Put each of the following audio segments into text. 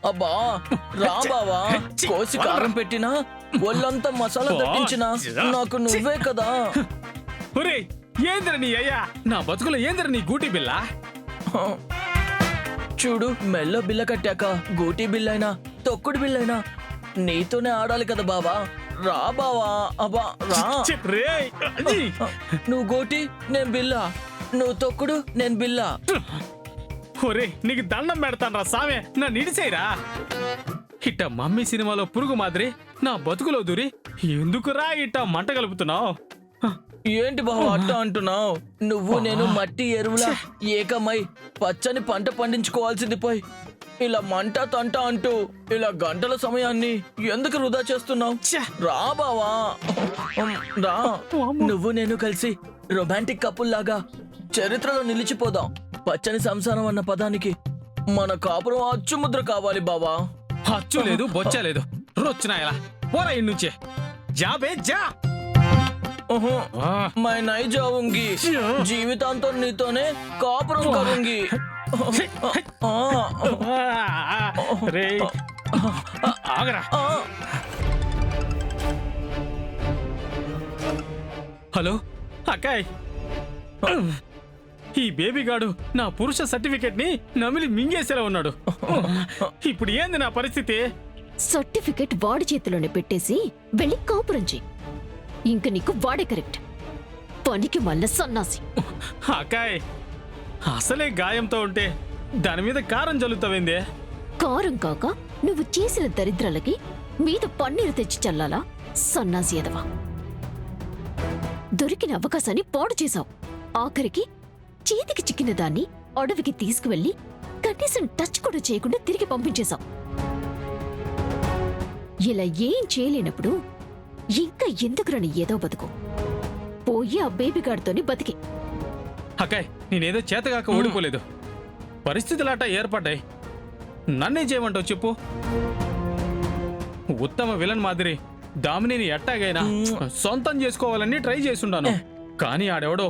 అబ్బా రా బావా, కోసి కారం పెట్టినా ఒళ్ళంతా మసాలా దట్టించినా నాకు నువ్వే కదా. ఒరే ఏంద్ర నీ అయ్యా, నా బతుకులో ఏంద్ర నీ గూటి బిల్ల? చూడు, మెల్లో బిల్ల కట్టాక గూటి బిల్లైనా తొక్కుడు బిల్లైనా నీతోనే ఆడాలి కదా బావా. రా బావా, అబ్బా రా. నువ్వు గోటి నేను బిల్ల, నువ్వు తొక్కుడు నేను బిల్ల. ఒరే నీకు దండం పెడతాను రా సామె, నా నిడిసేరా. ఇట్ట మమ్మీ సినిమాలో పురుగు మాదిరి నా బతుకులో దూరి ఎందుకురా ఇట్ట మంట కలుపుతున్నావు? ఏంటి బావ అట్ట అంటున్నావు? నువ్వు నేను మట్టి ఎరువుల ఏకమై పచ్చని పంట పండించుకోవాల్సింది పోయి ఇలా మంట తంట అంటూ ఇలా గంటల సమయాన్ని ఎందుకు వృధా చేస్తున్నావు? రా బావా రా, నువ్వు నేను కలిసి రొమాంటిక్ కపుల్ లాగా చరిత్రలో నిలిచిపోదాం. పచ్చని సంసారం అన్న పదానికి మన కాపురం అచ్చుముద్ర కావాలి బావా. అచ్చు లేదు బొచ్చ లేదు, రొచ్చినాయలా పోరా ఇన్నుంచే. జాబే జా. మై నై జావుంగి, జీవితాంతం నీతోనే కాపురం కరుంగి. ఆగరా. హలో అక్కాయ్, ఈ బేబీగాడు నా పురుష సర్టిఫికెట్ ని నమిలి మింగేసేలా ఉన్నాడు. ఇప్పుడు ఏంది నా పరిస్థితి? సర్టిఫికెట్ వాడి చేతిలోనే పెట్టేసి వెళ్ళి కాపురం చెయ్యి. ఇంక నీకు వాడే కరెక్ట్. పనికి మళ్ళా సన్నాసి. అక్కాయ్, అసలే గాయంతో ఉంటే దాని మీద కారం జల్లుతావేందే? కారం కాక నువ్వు చేసిన దరిద్రాలకి మీద పన్నీరు తెచ్చి చల్లాలా? సన్నాసి ఎదవా. దొరికిన అవకాశాన్ని పాడు చేశావు. ఆఖరికి చేతికి చిక్కిన దాన్ని అడవికి తీసుకువెళ్లి కనీసం టచ్ కూడా చేయకుండా తిరిగి పంపించేశావు. ఇలా ఏం చేయలేనప్పుడు ఇంకా ఎందుకురని ఏదో బతుకు. పోయి ఆ బేబీగాడితోని బతికి. అక్కాయ్, నేనేదో చేతగాక ఓడిపోలేదు. పరిస్థితులాట ఏర్పడ్డాయి. నన్నే చేయమంటావు చెప్పు? ఉత్తమ విలన్ మాదిరి దామినిని ఎట్టాగైనా సొంతం చేసుకోవాలని ట్రై చేసుండాను. కానీ ఆడెవడో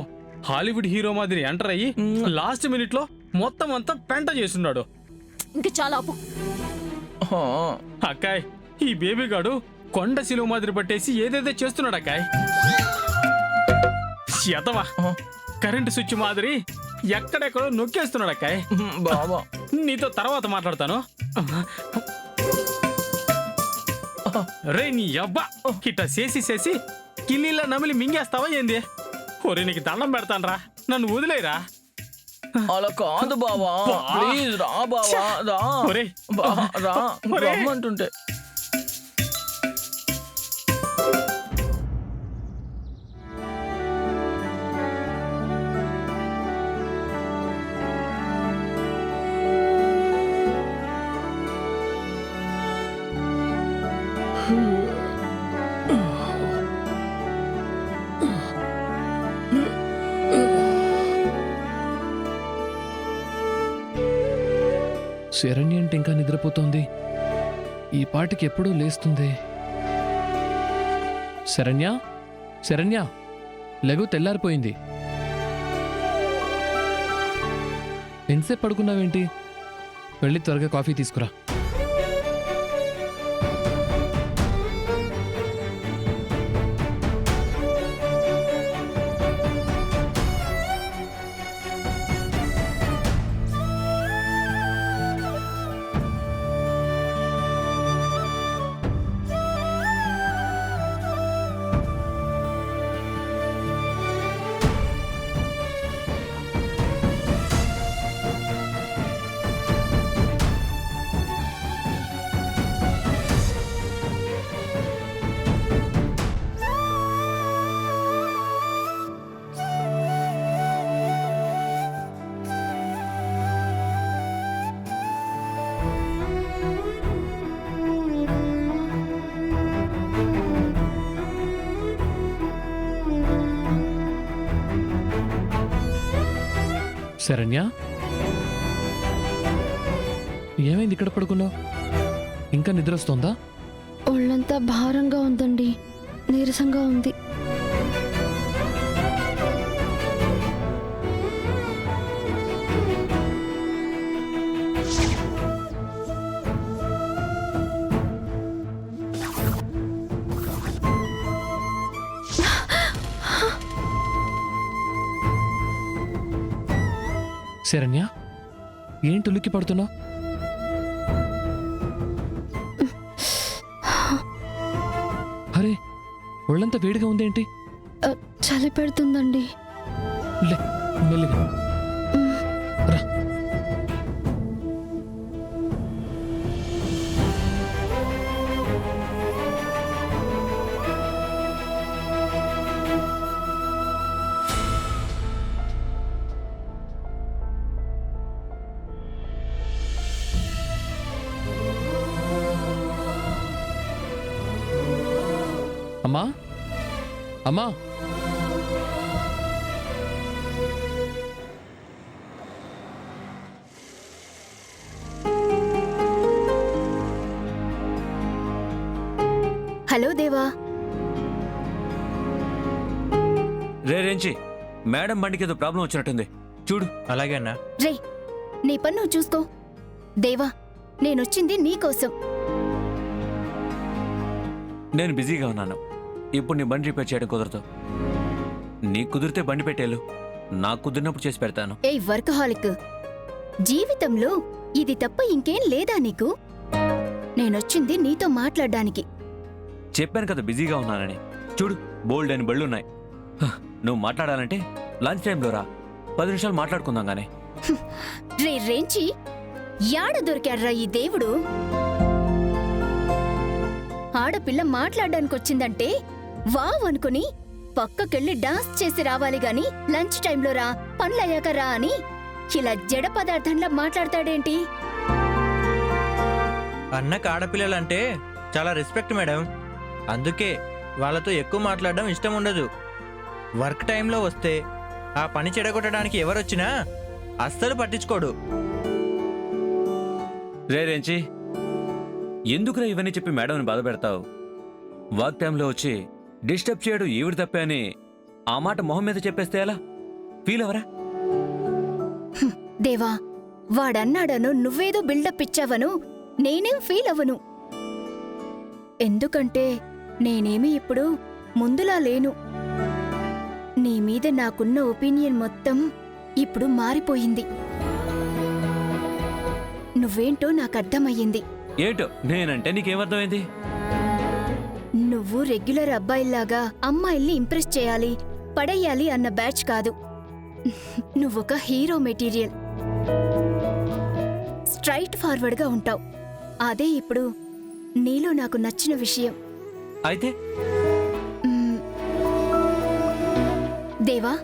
హాలీవుడ్ హీరో మాదిరి ఎంటర్ అయ్యి లాస్ట్ మినిట్ లో మొత్తం అంతా పెంట చేస్తున్నాడు. ఇంకా చాలా ఆపు. అక్కాయ్, ఈ బేబీగాడు కొండ శిలువ మాదిరి పట్టేసి ఏదేదో చేస్తున్నాడు అక్కాయ్. ఎదవా కరెంటు స్విచ్ మాదిరి ఎక్కడెక్కడో నొక్కేస్తున్నాడు అక్కాయ్. బావా నీతో తర్వాత మాట్లాడతాను. రే నీ అబ్బా, ఇట్ట చేసి కిల్లీలా నమిలి మింగేస్తావా ఏంది? ఒరే నీకు దండం పెడతానరా, నన్ను వదిలేరా. అలా కాదు బావా, ప్లీజ్ రా బావా రా. రా రమ్మంటుంటే. శరణ్య అంటే ఇంకా నిద్రపోతోంది. ఈ పాటికి ఎప్పుడూ లేస్తుంది. శరణ్య, శరణ్య లెగు, తెల్లారిపోయింది. ఎంతసేపు పడుకున్నావేంటి? వెళ్ళి త్వరగా కాఫీ తీసుకురా. శరణ్య, ఏమైంది ఇక్కడ పడుకున్నావు? ఇంకా నిద్ర వస్తుందా? ఒళ్ళంతా భారంగా ఉందండి, నీరసంగా ఉంది. శరణ్య ఏంటి ఉలిక్కి పడుతున్నావు? అరే ఒళ్ళంతా వేడిగా ఉందేంటి? చలి పెడుతుందండి. లే మెల్లిగా రా. అమ్మా అమ్మా హలో దేవా. రేంచి మేడం బండికి ఏదో ప్రాబ్లం వచ్చినట్టుంది చూడు. అలాగే అన్నా. రే నీ పని నువ్వు చూసుకో. దేవా నేనొచ్చింది నీకోసం. నేను బిజీగా ఉన్నాను. ఇప్పుడు నీ బండి రిపేర్ చేయడం కుదరదు. నీకు కుదిరితే బండి పెట్టేళ్ళు, నాకు కుదిరినప్పుడు చేసి పెడతాను. ఏయ్ వర్కహాలిక్, జీవితంలో ఇది తప్ప ఇంకేం లేదా నీకు? నేనొచ్చింది నీతో మాట్లాడడానికి. చెప్పాను కదా బిజీగా ఉన్నానని. చూడు బోల్డ్ అని బళ్ళున్నాయి. నువ్వు మాట్లాడాలంటే లంచ్ టైంలో రా, 10 నిమిషాలు మాట్లాడుకుందాం గానే. రే రేంచి, యాడ దొరికాడ్రా ఈ దేవుడు? ఆడపిల్ల మాట్లాడడానికి వచ్చిందంటే వావ్ అనుకుని పక్కకెళ్ళి డాన్స్ చేసి రావాలి గాని లంచ్ టైంలో రా, పనులయ్యాక రా అని ఇలా జడ పదార్థంలా మాట్లాడతాడేంటి? అన్నకు ఆడపిల్లలంటే చాలా రెస్పెక్ట్ మేడం. అందుకే వాళ్ళతో ఎక్కువ మాట్లాడడం ఇష్టం ఉండదు. వర్క్ టైంలో వస్తే ఆ పని చెడగొట్టడానికి ఎవరొచ్చినా అస్సలు పట్టించుకోడు. రేంచి ఎందుకురా ఇవన్నీ చెప్పి మేడంని బాధ పెడతావు? వర్క్ టైంలో వచ్చి డిస్టర్బ్ చేయడం ఈవిడ తప్పే అని ఆ మాట మొహం మీద చెప్పేస్తే ఎలా ఫీల్ అవరా? దేవా వాడన్నాడను నువ్వేదో బిల్డప్ ఇచ్చావను నేనేం ఫీల్ అవ్వను. ఎందుకంటే నేనేమి ఇప్పుడు ముందులా లేను. నీ మీద నాకున్న ఒపీనియన్ మొత్తం ఇప్పుడు మారిపోయింది. నువ్వేంటో నాకర్థమయ్యింది. ఏంటో నేనంటే నీకేమర్థమైంది? నువ్వు రెగ్యులర్ అబ్బాయిల్లాగా అమ్మాయిల్ని ఇంప్రెస్ చేయాలి, పడేయాలి అన్న బ్యాచ్ కాదు. నువ్వొక హీరో మెటీరియల్. స్ట్రైట్ ఫార్వర్డ్గా ఉంటావు. అదే ఇప్పుడు నీలో నాకు నచ్చిన విషయం. అయితే దేవా